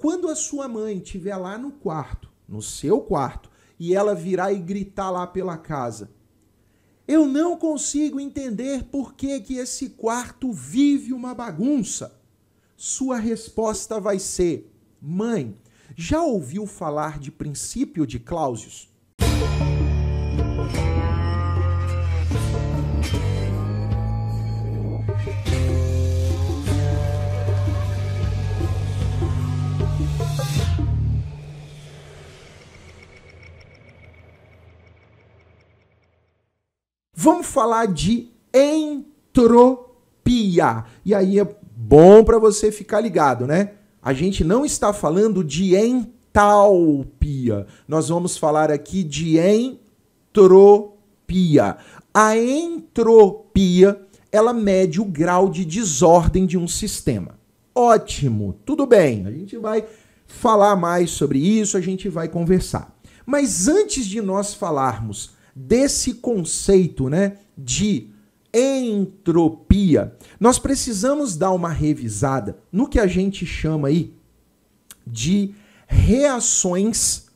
Quando a sua mãe estiver lá no quarto, no seu quarto, e ela virar e gritar lá pela casa, eu não consigo entender por que esse quarto vive uma bagunça. Sua resposta vai ser: mãe, já ouviu falar de princípio de Clausius? Vamos falar de entropia. E aí é bom para você ficar ligado, né? A gente não está falando de entalpia. Nós vamos falar aqui de entropia. A entropia, ela mede o grau de desordem de um sistema. Ótimo, tudo bem. A gente vai falar mais sobre isso, a gente vai conversar. Mas antes de nós falarmos desse conceito, né, de entropia, nós precisamos dar uma revisada no que a gente chama aí de reações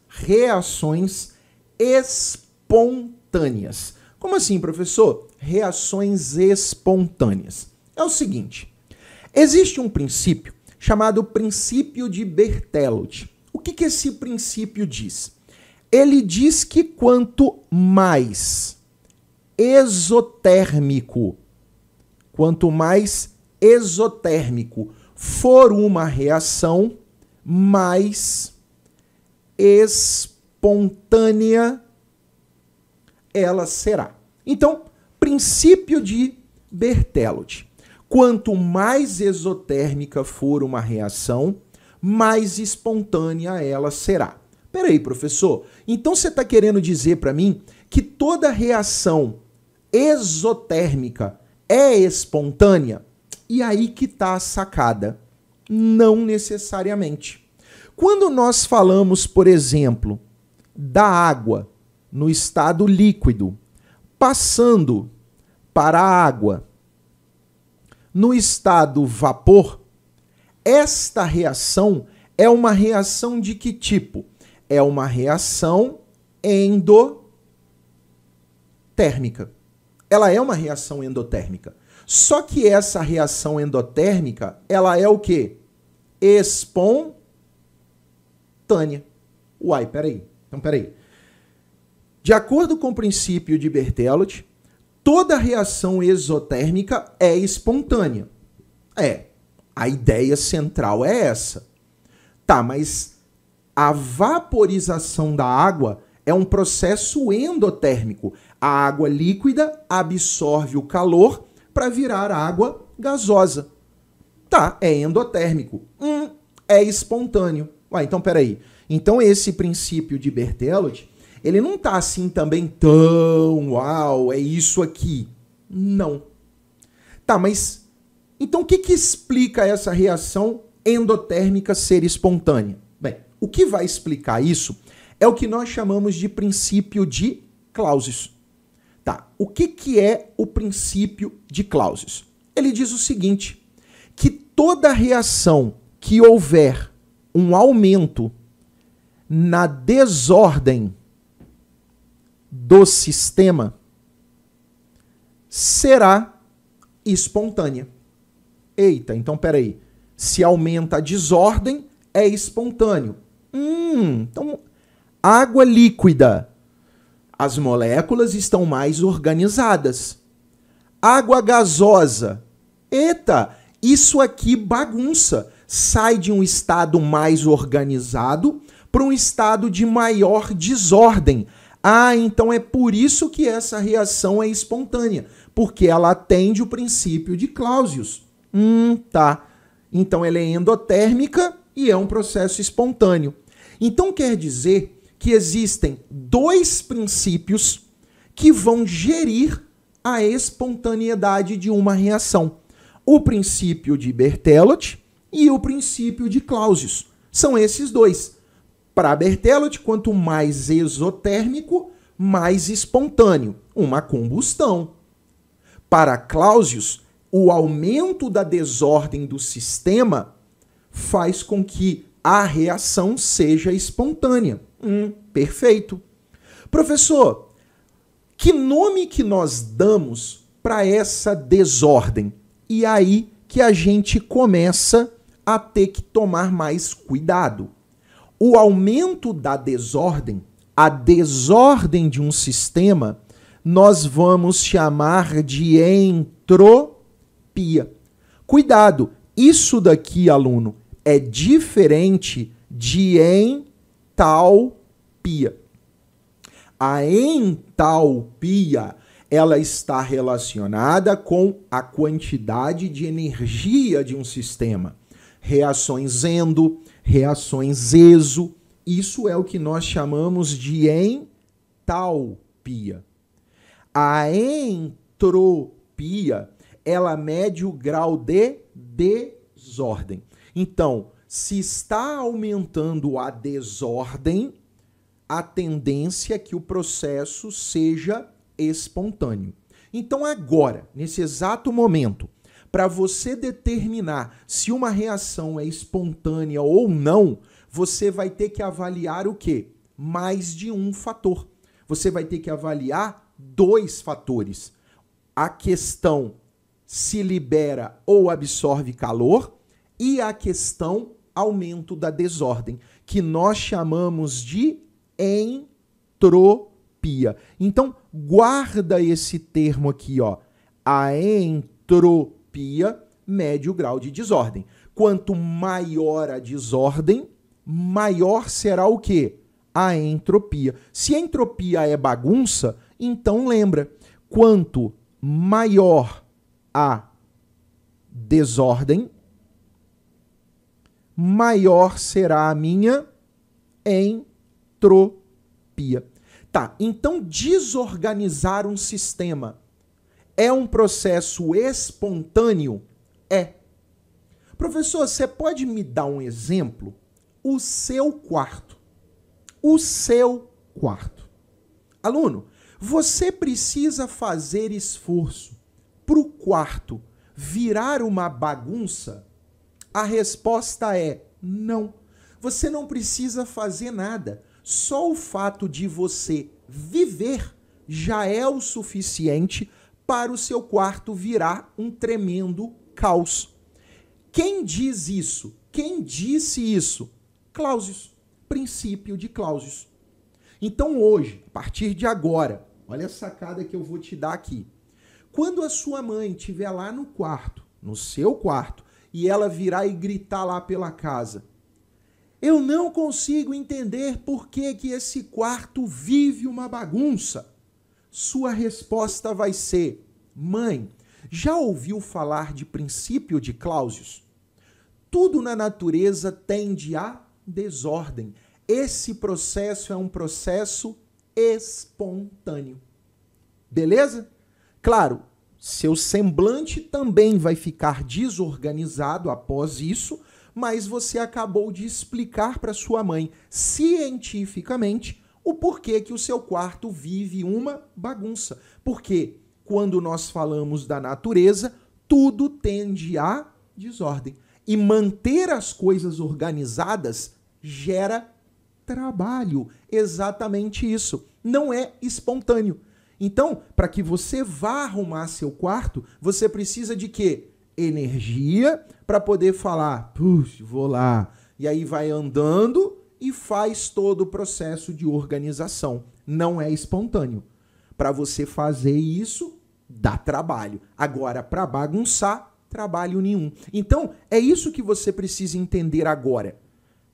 espontâneas. Como assim, professor? Reações espontâneas. É o seguinte, existe um princípio chamado princípio de Berthelot. O que esse princípio diz? Ele diz que quanto mais exotérmico for uma reação, mais espontânea ela será. Então, princípio de Berthelot. Quanto mais exotérmica for uma reação, mais espontânea ela será. Peraí, professor, então você está querendo dizer para mim que toda reação exotérmica é espontânea? E aí que está a sacada. Não necessariamente. Quando nós falamos, por exemplo, da água no estado líquido, passando para a água no estado vapor, esta reação é uma reação de que tipo? É uma reação endotérmica. Ela é uma reação endotérmica. Só que essa reação endotérmica, ela é o quê? Espontânea. Uai, peraí. Então, peraí. De acordo com o princípio de Berthelot, toda reação exotérmica é espontânea. A ideia central é essa. Tá, mas a vaporização da água é um processo endotérmico. A água líquida absorve o calor para virar água gasosa. Tá, é endotérmico. É espontâneo. Ué, então peraí. Então esse princípio de Berthelot, ele não tá assim também tão, uau, é isso aqui. Não. Tá, mas então o que explica essa reação endotérmica ser espontânea? Bem, o que vai explicar isso é o que nós chamamos de princípio de Clausius. Tá, o que é o princípio de Clausius? Ele diz o seguinte, que toda reação que houver um aumento na desordem do sistema será espontânea. Eita, então peraí. Se aumenta a desordem, é espontâneo. Então, água líquida. As moléculas estão mais organizadas. Água gasosa. Eita, isso aqui bagunça. Sai de um estado mais organizado para um estado de maior desordem. Então é por isso que essa reação é espontânea, porque ela atende o princípio de Clausius. Tá. Então ela é endotérmica e é um processo espontâneo. Então quer dizer que existem dois princípios que vão gerir a espontaneidade de uma reação. O princípio de Berthelot e o princípio de Clausius. São esses dois. Para Berthelot, quanto mais exotérmico, mais espontâneo. Uma combustão. Para Clausius, o aumento da desordem do sistema faz com que a reação seja espontânea. Perfeito. Professor, que nome que nós damos para essa desordem? E aí que a gente começa a ter que tomar mais cuidado. O aumento da desordem, a desordem de um sistema, nós vamos chamar de entropia. Cuidado, isso daqui, aluno, é diferente de entalpia. A entalpia, ela está relacionada com a quantidade de energia de um sistema. Reações endo, reações exo, isso é o que nós chamamos de entalpia. A entropia, ela mede o grau de desordem. Então, se está aumentando a desordem, a tendência é que o processo seja espontâneo. Então, agora, nesse exato momento, para você determinar se uma reação é espontânea ou não, você vai ter que avaliar o quê? Mais de um fator. Você vai ter que avaliar 2 fatores. A questão se libera ou absorve calor e a questão aumento da desordem, que nós chamamos de entropia. Então, guarda esse termo aqui, ó. A entropia mede o grau de desordem. Quanto maior a desordem, maior será o quê? A entropia. Se a entropia é bagunça, então lembra, quanto maior a desordem, maior será a minha entropia. Tá, então desorganizar um sistema é um processo espontâneo? É. Professor, você pode me dar um exemplo? O seu quarto. O seu quarto. Aluno, você precisa fazer esforço para o quarto virar uma bagunça? A resposta é não. Você não precisa fazer nada. Só o fato de você viver já é o suficiente para o seu quarto virar um tremendo caos. Quem diz isso? Quem disse isso? Clausius. Princípio de Clausius. Então hoje, a partir de agora, olha a sacada que eu vou te dar aqui. Quando a sua mãe estiver lá no quarto, no seu quarto, e ela virar e gritar lá pela casa, eu não consigo entender por que esse quarto vive uma bagunça. Sua resposta vai ser, mãe, já ouviu falar de princípio de Clausius? Tudo na natureza tende à desordem. Esse processo é um processo espontâneo. Beleza? Claro, seu semblante também vai ficar desorganizado após isso, mas você acabou de explicar para sua mãe, cientificamente, o porquê que o seu quarto vive uma bagunça. Porque quando nós falamos da natureza, tudo tende à desordem. E manter as coisas organizadas gera trabalho. Exatamente isso. Não é espontâneo. Então, para que você vá arrumar seu quarto, você precisa de quê? Energia para poder falar, puxa, vou lá. E aí vai andando e faz todo o processo de organização. Não é espontâneo. Para você fazer isso, dá trabalho. Agora, para bagunçar, trabalho nenhum. Então, é isso que você precisa entender agora.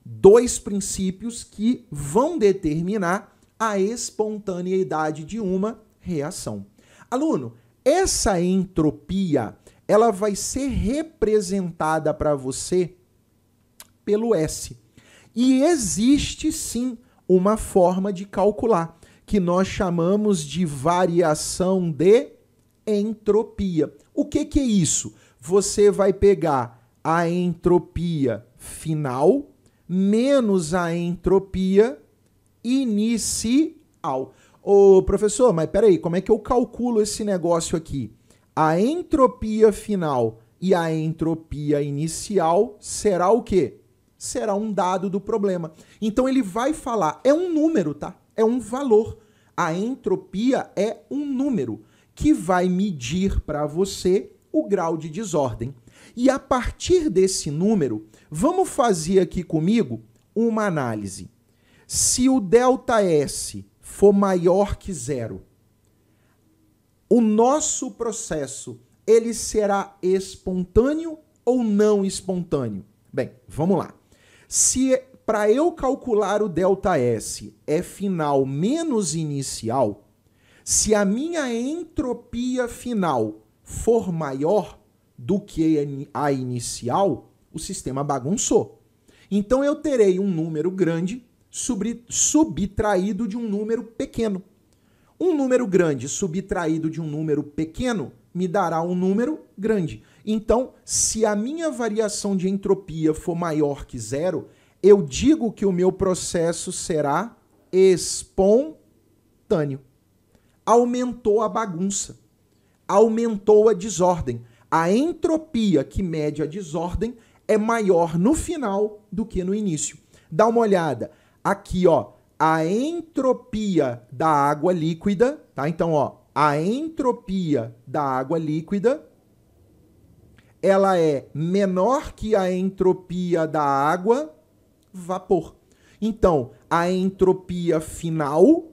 2 princípios que vão determinar a espontaneidade de uma reação. Aluno, essa entropia, ela vai ser representada para você pelo S. E existe sim uma forma de calcular, que nós chamamos de variação de entropia. O que é isso? Você vai pegar a entropia final menos a entropia inicial. Ô, professor, mas peraí, como é que eu calculo esse negócio aqui? A entropia final e a entropia inicial será o quê? será um dado do problema. Então ele vai falar, é um número, tá? É um valor. A entropia é um número que vai medir para você o grau de desordem. E a partir desse número, vamos fazer aqui comigo uma análise. Se o ΔS for maior que zero, o nosso processo ele será espontâneo ou não espontâneo? Bem, vamos lá. Se para eu calcular o ΔS é final menos inicial, se a minha entropia final for maior do que a inicial, o sistema bagunçou. Então eu terei um número grande subtraído de um número pequeno. Um número grande subtraído de um número pequeno me dará um número grande. Então, se a minha variação de entropia for maior que zero, eu digo que o meu processo será espontâneo. Aumentou a bagunça, aumentou a desordem. A entropia que mede a desordem é maior no final do que no início. Dá uma olhada. Aqui, ó, a entropia da água líquida, tá? Então, ó, a entropia da água líquida, ela é menor que a entropia da água vapor. Então, a entropia final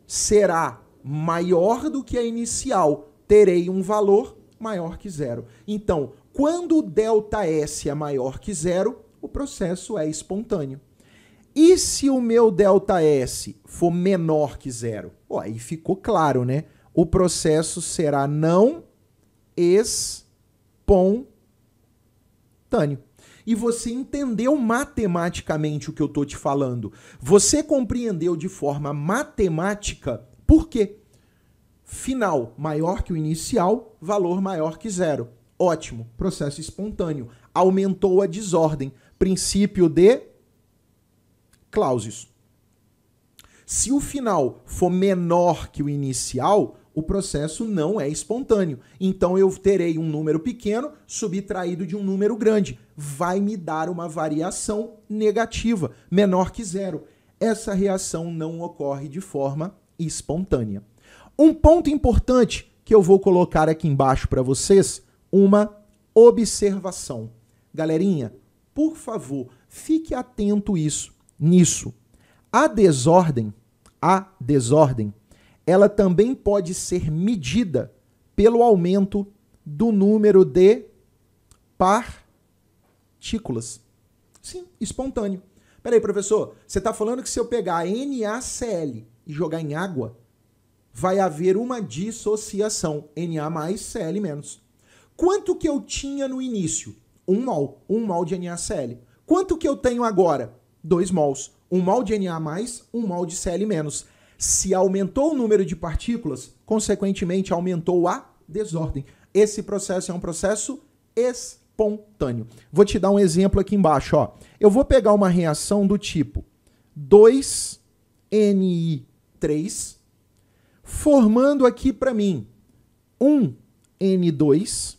será maior do que a inicial. Terei um valor maior que zero. Então, quando o ΔS é maior que zero, o processo é espontâneo. E se o meu ΔS for menor que zero? Ó, aí ficou claro, né? O processo será não espontâneo. E você entendeu matematicamente o que eu estou te falando. Você compreendeu de forma matemática por quê? Final maior que o inicial, valor maior que zero. Ótimo, processo espontâneo. Aumentou a desordem. Princípio de Clausius. Se o final for menor que o inicial, o processo não é espontâneo. Então eu terei um número pequeno subtraído de um número grande. Vai me dar uma variação negativa, menor que zero. Essa reação não ocorre de forma espontânea. Um ponto importante que eu vou colocar aqui embaixo para vocês, uma observação. Galerinha, por favor, fique atento nisso. A desordem, ela também pode ser medida pelo aumento do número de partículas. Sim, espontâneo. Peraí, professor, você está falando que se eu pegar NaCl e jogar em água, vai haver uma dissociação, Na mais, Cl menos. Quanto que eu tinha no início? 1 mol. 1 mol de NaCl. Quanto que eu tenho agora? 2 mols. 1 mol de Na mais, 1 mol de Cl menos. Se aumentou o número de partículas, consequentemente aumentou a desordem. Esse processo é um processo espontâneo. Vou te dar um exemplo aqui embaixo. Ó. Eu vou pegar uma reação do tipo 2Ni3, formando aqui para mim 1N2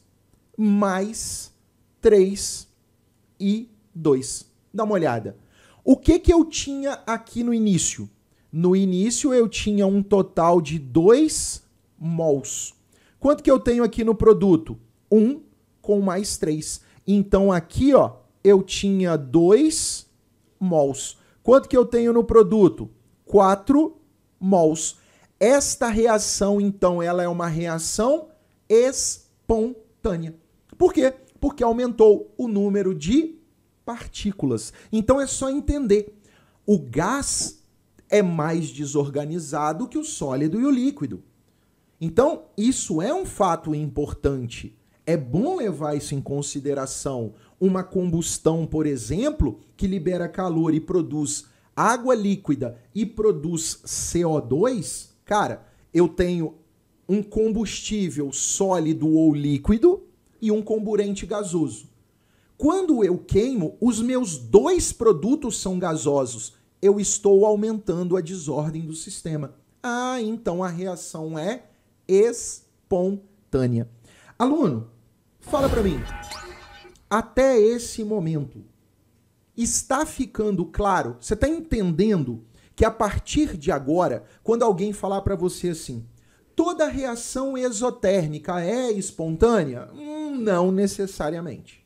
mais 3I2. Dá uma olhada. O que eu tinha aqui no início? No início eu tinha um total de 2 mols. Quanto que eu tenho aqui no produto? 1 com mais 3. Então aqui, ó, eu tinha 2 mols. Quanto que eu tenho no produto? 4 mols. Esta reação, então, ela é uma reação espontânea. Por quê? Porque aumentou o número de partículas. Então é só entender. O gás é mais desorganizado que o sólido e o líquido. Então, isso é um fato importante. É bom levar isso em consideração. Uma combustão, por exemplo, que libera calor e produz água líquida e produz CO2, cara, eu tenho um combustível sólido ou líquido e um comburente gasoso. Quando eu queimo, os meus dois produtos são gasosos. Eu estou aumentando a desordem do sistema. Ah, então a reação é espontânea. Aluno, fala para mim. Até esse momento, Está ficando claro? Você está entendendo que a partir de agora, quando alguém falar para você assim, toda reação exotérmica é espontânea? Não necessariamente.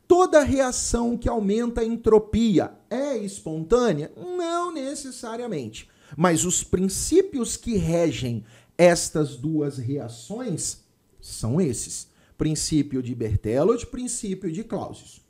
Toda reação que aumenta a entropia é espontânea? Não necessariamente. Mas os princípios que regem estas duas reações são esses. Princípio de Berthelot, princípio de Clausius.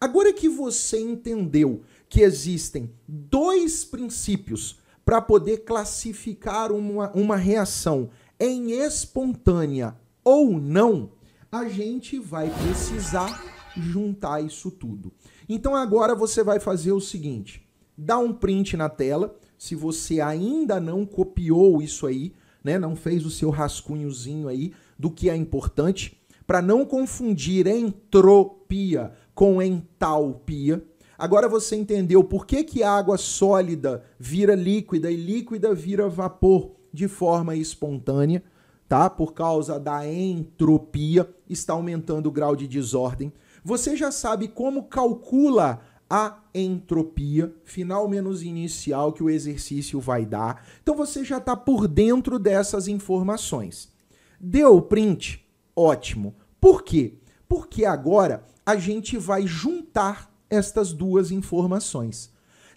Agora que você entendeu que existem dois princípios para poder classificar uma reação em espontânea ou não, a gente vai precisar juntar isso tudo. Então agora você vai fazer o seguinte, dá um print na tela, se você ainda não copiou isso aí, né, não fez o seu rascunhozinho aí do que é importante, para não confundir entropia com entalpia. Agora você entendeu por que a água sólida vira líquida e líquida vira vapor de forma espontânea, tá? Por causa da entropia, está aumentando o grau de desordem. Você já sabe como calcula a entropia, final menos inicial, que o exercício vai dar. Então você já está por dentro dessas informações. Deu o print? Ótimo. Por quê? Porque agora a gente vai juntar estas duas informações.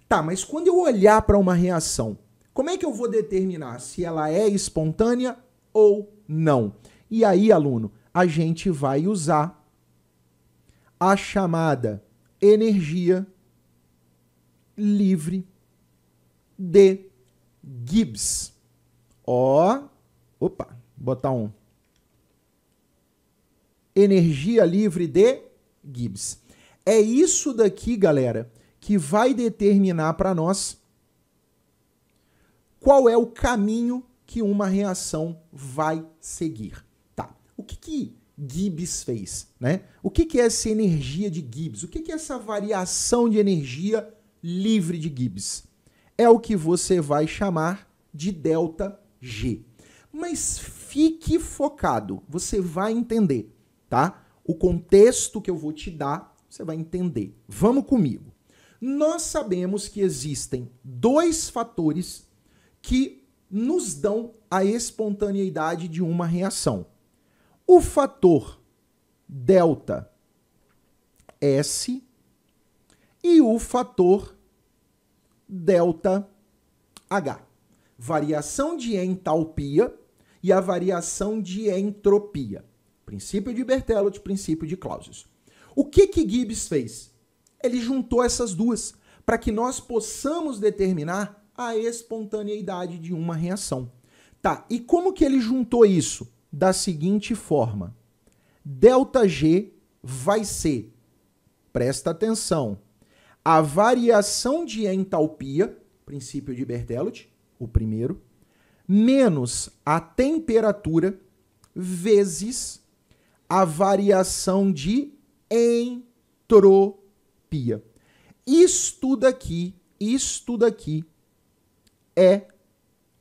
Tá, mas quando eu olhar para uma reação, como é que eu vou determinar se ela é espontânea ou não? E aí, aluno, a gente vai usar a chamada energia livre de Gibbs. Ó, opa, botar um. Energia livre de Gibbs. É isso daqui, galera, que vai determinar para nós qual é o caminho que uma reação vai seguir. Tá. O que Gibbs fez, né? O que é essa energia de Gibbs? O que é essa variação de energia livre de Gibbs? É o que você vai chamar de ΔG. Mas fique focado, você vai entender, tá? O contexto que eu vou te dar, você vai entender. Vamos comigo. Nós sabemos que existem dois fatores que nos dão a espontaneidade de uma reação. O fator ΔS e o fator ΔH. Variação de entalpia e a variação de entropia. Princípio de Berthelot, princípio de Clausius. O que Gibbs fez? Ele juntou essas duas para que nós possamos determinar a espontaneidade de uma reação. Tá, e como que ele juntou isso? Da seguinte forma. ΔG vai ser, presta atenção, a variação de entalpia, princípio de Berthelot, o primeiro, menos a temperatura vezes a variação de entropia. Isto daqui é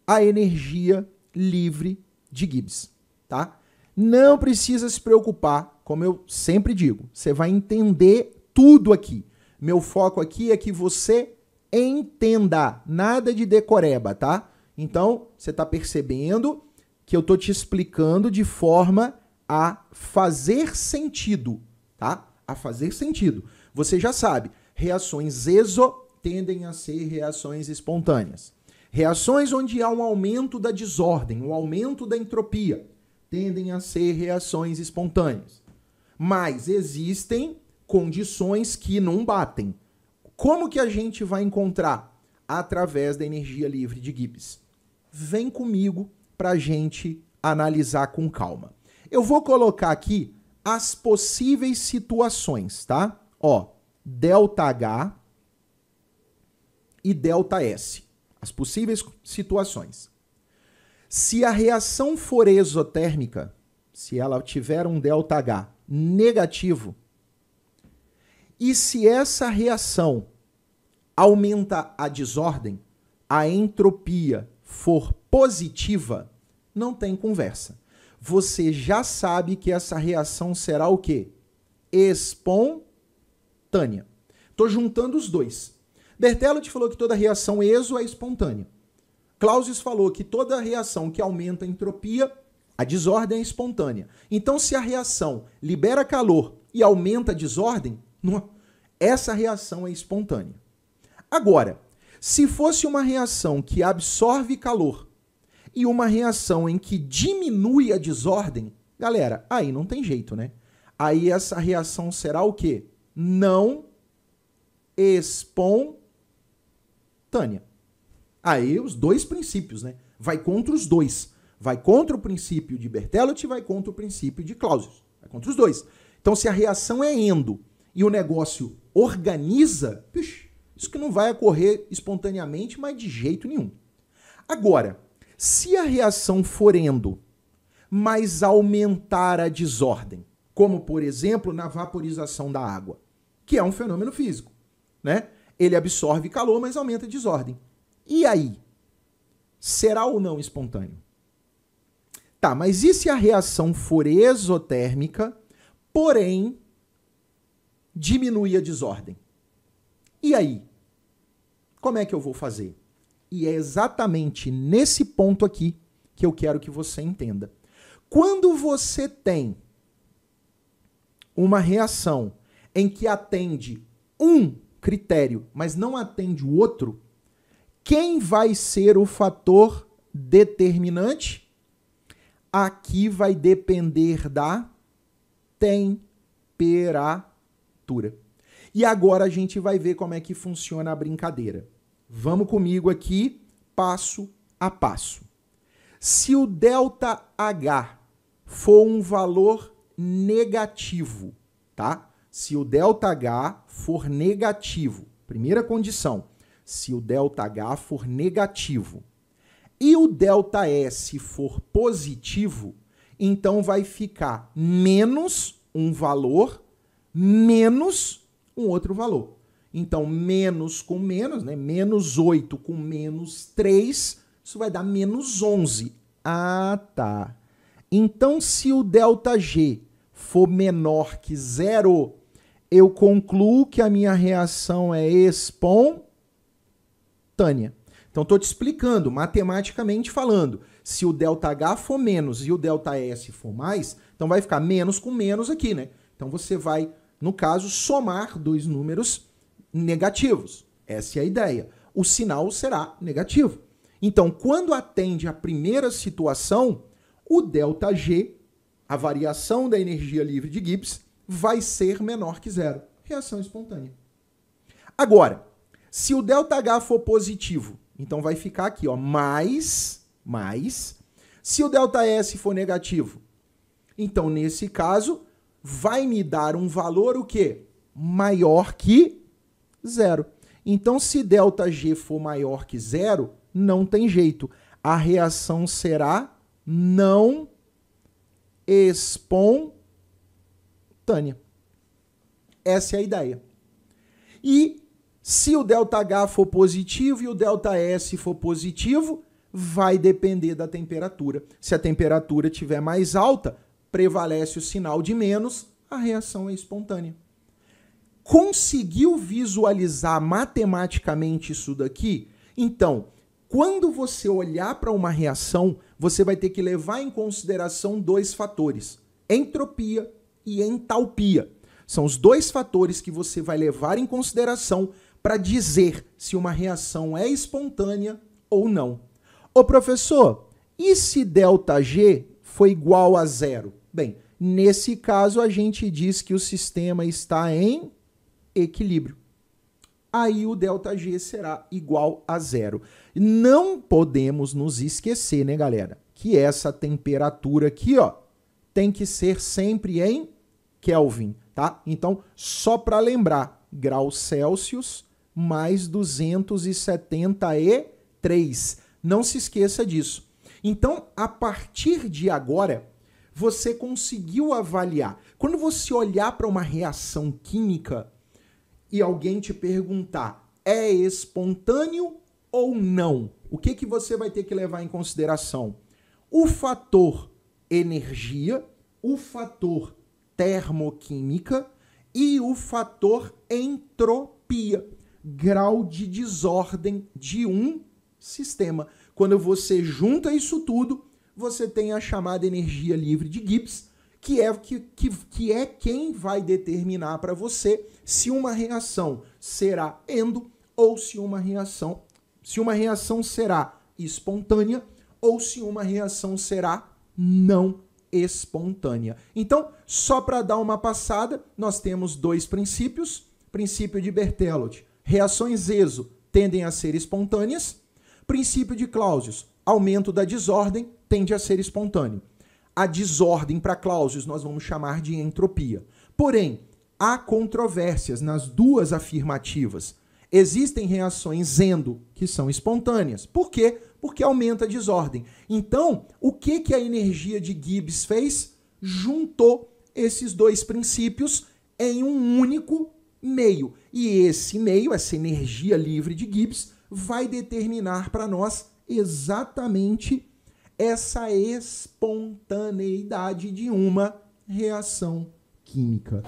a energia livre de Gibbs, tá? Não precisa se preocupar, como eu sempre digo, você vai entender tudo aqui. Meu foco aqui é que você entenda, nada de decoreba, tá? Então, você está percebendo que eu estou te explicando de forma a fazer sentido, tá? A fazer sentido. Você já sabe, reações exo tendem a ser reações espontâneas. Reações onde há um aumento da desordem, um aumento da entropia, tendem a ser reações espontâneas. Mas existem condições que não batem. Como que a gente vai encontrar? Através da energia livre de Gibbs. Vem comigo para a gente analisar com calma. Eu vou colocar aqui as possíveis situações, tá? Ó, ΔH e ΔS. As possíveis situações. Se a reação for exotérmica, se ela tiver um ΔH negativo, e se essa reação aumenta a desordem, a entropia for positiva, não tem conversa. Você já sabe que essa reação será o quê? Espontânea. Estou juntando os dois. Berthelot falou que toda reação exo é espontânea. Clausius falou que toda reação que aumenta a entropia, a desordem é espontânea. Então, se a reação libera calor e aumenta a desordem, essa reação é espontânea. Agora, se fosse uma reação que absorve calor e uma reação em que diminui a desordem, galera, aí não tem jeito, né? Aí essa reação será o quê? Não espontânea. Aí os dois princípios, né? Vai contra os dois. Vai contra o princípio de Berthelot e vai contra o princípio de Clausius. Vai contra os dois. Então, se a reação é endo e o negócio organiza, isso que não vai ocorrer espontaneamente, mas de jeito nenhum. Agora, se a reação for endo, mas aumentar a desordem, como, por exemplo, na vaporização da água, que é um fenômeno físico, né? Ele absorve calor, mas aumenta a desordem. E aí? Será ou não espontâneo? Tá, mas e se a reação for exotérmica, porém diminui a desordem? E aí? Como é que eu vou fazer? E é exatamente nesse ponto aqui que eu quero que você entenda. Quando você tem uma reação em que atende um critério, mas não atende o outro, quem vai ser o fator determinante? Aqui vai depender da temperatura. E agora a gente vai ver como é que funciona a brincadeira. Vamos comigo aqui, passo a passo. Se o ΔH for um valor negativo, tá? Se o ΔH for negativo, primeira condição, se o ΔH for negativo e o ΔS for positivo, então vai ficar menos um valor, menos um outro valor. Então, menos com menos, né? Menos 8 com menos 3, isso vai dar menos 11. Ah, tá. Então, se o ΔG for menor que 0, eu concluo que a minha reação é espontânea. Então, estou te explicando, matematicamente falando. Se o ΔH for menos e o ΔS for mais, então vai ficar menos com menos aqui, né? Então, você vai, no caso, somar dois números negativos. Essa é a ideia. O sinal será negativo. Então, quando atende a primeira situação, o ΔG, a variação da energia livre de Gibbs, vai ser menor que 0. Reação espontânea. Agora, se o ΔH for positivo, então vai ficar aqui, ó, mais. Se o ΔS for negativo, então nesse caso vai me dar um valor o quê? Maior que 0. Então se ΔG for maior que 0, não tem jeito. A reação será não espontânea. Essa é a ideia. E se o ΔH for positivo e o ΔS for positivo, vai depender da temperatura. Se a temperatura estiver mais alta, prevalece o sinal de menos, a reação é espontânea. Conseguiu visualizar matematicamente isso daqui? Então, quando você olhar para uma reação, você vai ter que levar em consideração dois fatores: entropia e entalpia. São os dois fatores que você vai levar em consideração para dizer se uma reação é espontânea ou não. Ô professor, e se ΔG for igual a 0? Bem, nesse caso a gente diz que o sistema está em equilíbrio. Aí o ΔG será igual a 0. Não podemos nos esquecer, né, galera, que essa temperatura aqui, ó, tem que ser sempre em Kelvin, tá? Então, só para lembrar, graus Celsius mais 273. Não se esqueça disso. Então, a partir de agora, você conseguiu avaliar. Quando você olhar para uma reação química e alguém te perguntar, é espontâneo ou não? O que que você vai ter que levar em consideração? O fator energia, o fator termoquímica e o fator entropia. entropia, grau de desordem de um sistema. Quando você junta isso tudo, você tem a chamada energia livre de Gibbs, que é quem vai determinar para você se uma reação será endo ou se uma reação será espontânea ou se uma reação será não espontânea. Então, só para dar uma passada, nós temos dois princípios. Princípio de Berthelot, reações ESO tendem a ser espontâneas. Princípio de Clausius, aumento da desordem tende a ser espontâneo. A desordem para Clausius nós vamos chamar de entropia. Porém, há controvérsias nas duas afirmativas. Existem reações endo que são espontâneas. Por quê? Porque aumenta a desordem. Então, o que a energia de Gibbs fez? Juntou esses dois princípios em um único meio. E esse meio, essa energia livre de Gibbs, vai determinar para nós exatamente essa espontaneidade de uma reação química.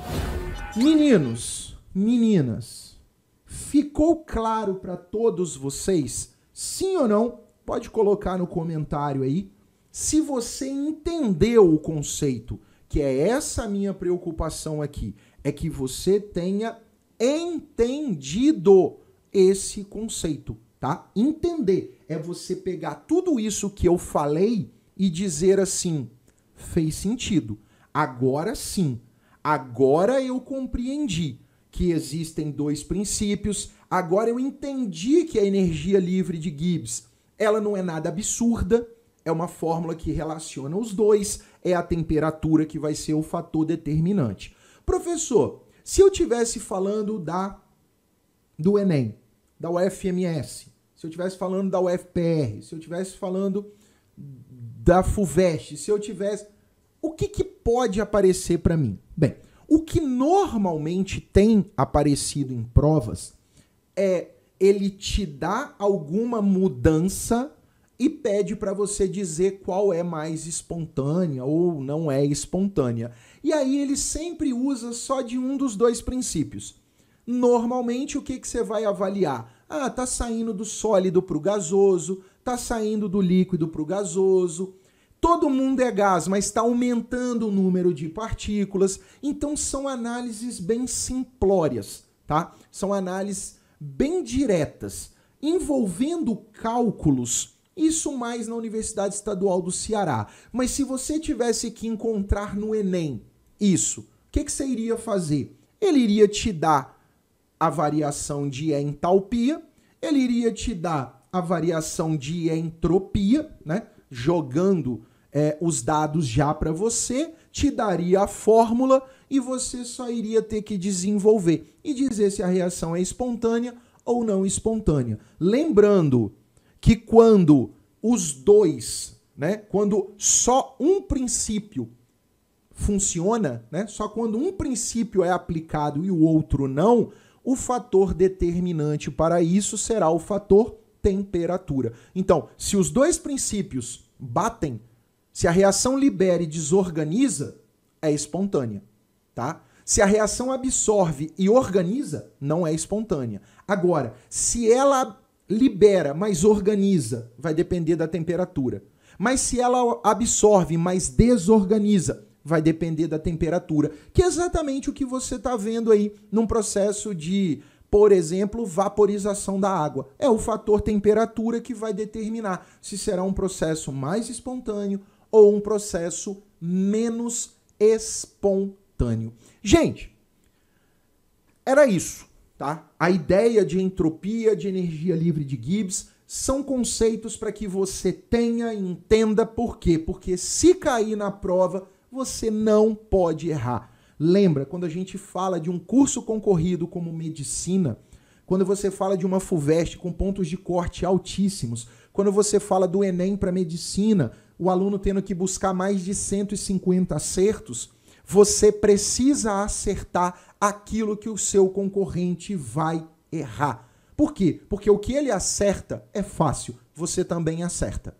Meninos, meninas, ficou claro para todos vocês? Sim ou não? Pode colocar no comentário aí. Se você entendeu o conceito, que é essa a minha preocupação aqui, é que você tenha entendido esse conceito, tá? Entender é você pegar tudo isso que eu falei e dizer assim, fez sentido. Agora sim, agora eu compreendi que existem dois princípios, agora eu entendi que a energia livre de Gibbs, ela não é nada absurda, é uma fórmula que relaciona os dois, é a temperatura que vai ser o fator determinante. Professor, se eu estivesse falando do Enem, da UFMS, se eu estivesse falando da UFPR, se eu estivesse falando da FUVEST, se eu tivesse... O que pode aparecer para mim? Bem, o que normalmente tem aparecido em provas é ele te dá alguma mudança e pede para você dizer qual é mais espontânea ou não é espontânea. E aí ele sempre usa só de um dos dois princípios. Normalmente, o que você vai avaliar? Ah, tá saindo do sólido para o gasoso, tá saindo do líquido para o gasoso. Todo mundo é gás, mas está aumentando o número de partículas. Então, são análises bem simplórias, tá? São análises bem diretas, envolvendo cálculos. Isso mais na Universidade Estadual do Ceará. Mas se você tivesse que encontrar no Enem isso, o que você iria fazer? Ele iria te dar a variação de entalpia, ele iria te dar a variação de entropia, né? Jogando os dados já para você, te daria a fórmula e você só iria ter que desenvolver e dizer se a reação é espontânea ou não espontânea. Lembrando que quando os dois, né, quando só um princípio funciona, né, só quando um princípio é aplicado e o outro não, o fator determinante para isso será o fator temperatura. Então, se os dois princípios batem, se a reação libera e desorganiza, é espontânea, tá? Se a reação absorve e organiza, não é espontânea. Agora, se ela libera, mas organiza, vai depender da temperatura. Mas se ela absorve, mas desorganiza, vai depender da temperatura, que é exatamente o que você está vendo aí num processo de, por exemplo, vaporização da água. É o fator temperatura que vai determinar se será um processo mais espontâneo ou um processo menos espontâneo. Gente, era isso, tá? A ideia de entropia, de energia livre de Gibbs, são conceitos para que você tenha e entenda por quê. Porque se cair na prova, você não pode errar. Lembra, quando a gente fala de um curso concorrido como medicina, quando você fala de uma FUVEST com pontos de corte altíssimos, quando você fala do Enem para medicina, o aluno tendo que buscar mais de 150 acertos, você precisa acertar aquilo que o seu concorrente vai errar. Por quê? Porque o que ele acerta é fácil, você também acerta.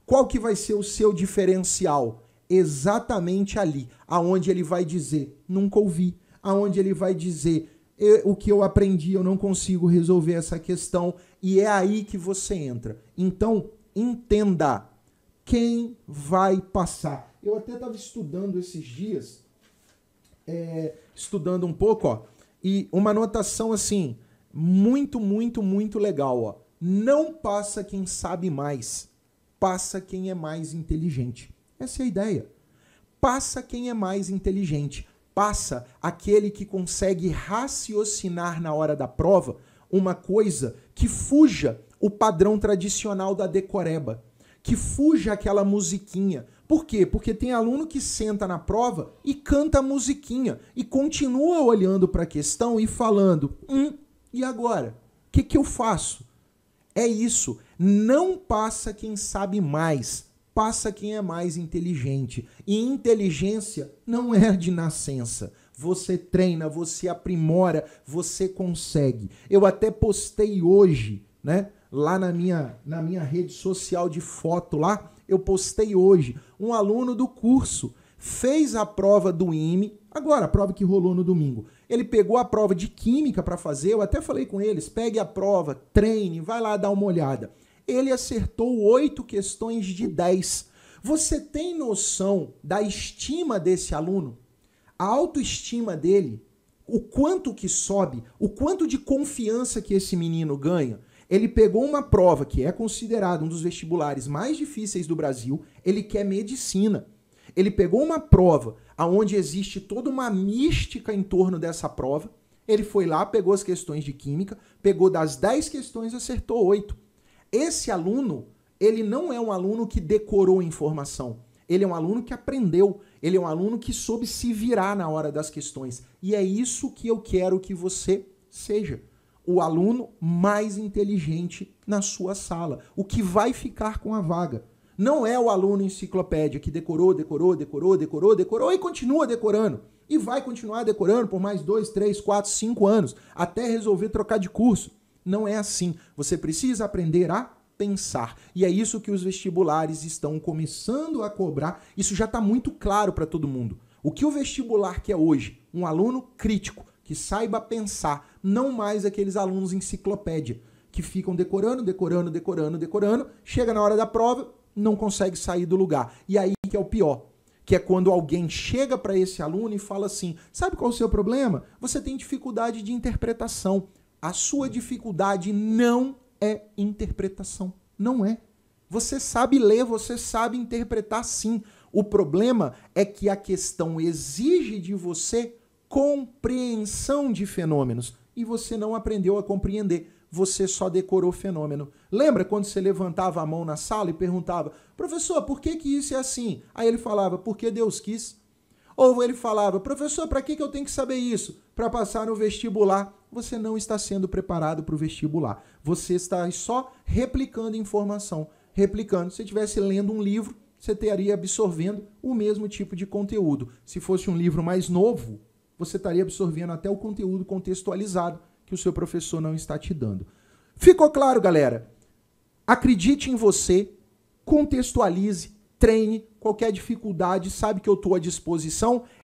Qual que vai ser o seu diferencial? Exatamente ali, aonde ele vai dizer, nunca ouvi, aonde ele vai dizer, o que eu aprendi, eu não consigo resolver essa questão, e é aí que você entra. Então, entenda quem vai passar. Eu até estava estudando esses dias, estudando um pouco, ó, e uma anotação assim, muito, muito, muito legal, ó. Não passa quem sabe mais, passa quem é mais inteligente. Essa é a ideia. Passa quem é mais inteligente. Passa aquele que consegue raciocinar na hora da prova uma coisa que fuja o padrão tradicional da decoreba, que fuja aquela musiquinha. Por quê? Porque tem aluno que senta na prova e canta a musiquinha e continua olhando para a questão e falando, e agora? O que eu faço? É isso. Não passa quem sabe mais, passa quem é mais inteligente. E inteligência não é de nascença. Você treina, você aprimora, você consegue. Eu até postei hoje, né? Lá na minha rede social de foto lá, eu postei hoje. Um aluno do curso fez a prova do IME, agora a prova que rolou no domingo. Ele pegou a prova de química para fazer, eu até falei com eles, pegue a prova, treine, vai lá dar uma olhada. Ele acertou 8 questões de 10. Você tem noção da estima desse aluno? A autoestima dele, o quanto que sobe, o quanto de confiança que esse menino ganha? Ele pegou uma prova que é considerada um dos vestibulares mais difíceis do Brasil, ele quer medicina. Ele pegou uma prova onde existe toda uma mística em torno dessa prova, ele foi lá, pegou as questões de química, pegou das 10 questões, acertou 8. Esse aluno, ele não é um aluno que decorou informação, ele é um aluno que aprendeu, ele é um aluno que soube se virar na hora das questões. E é isso que eu quero que você seja. O aluno mais inteligente na sua sala, o que vai ficar com a vaga. Não é o aluno enciclopédia que decorou e continua decorando. E vai continuar decorando por mais 2, 3, 4, 5 anos, até resolver trocar de curso. Não é assim. Você precisa aprender a pensar. E é isso que os vestibulares estão começando a cobrar. Isso já está muito claro para todo mundo. O que o vestibular quer hoje? Um aluno crítico, que saiba pensar, não mais aqueles alunos enciclopédia, que ficam decorando, chega na hora da prova, não consegue sair do lugar. E aí que é o pior, que é quando alguém chega para esse aluno e fala assim, sabe qual é o seu problema? Você tem dificuldade de interpretação. A sua dificuldade não é interpretação. Não é. Você sabe ler, você sabe interpretar sim. O problema é que a questão exige de você compreensão de fenômenos. E você não aprendeu a compreender. Você só decorou fenômeno. Lembra quando você levantava a mão na sala e perguntava, professor, por que isso é assim? Aí ele falava, porque Deus quis. Ou ele falava, professor, para que eu tenho que saber isso? Para passar no vestibular. Você não está sendo preparado para o vestibular. Você está só replicando informação. Replicando. Se você estivesse lendo um livro, você estaria absorvendo o mesmo tipo de conteúdo. Se fosse um livro mais novo, você estaria absorvendo até o conteúdo contextualizado que o seu professor não está te dando. Ficou claro, galera? Acredite em você, contextualize, treine, qualquer dificuldade, sabe que eu estou à disposição.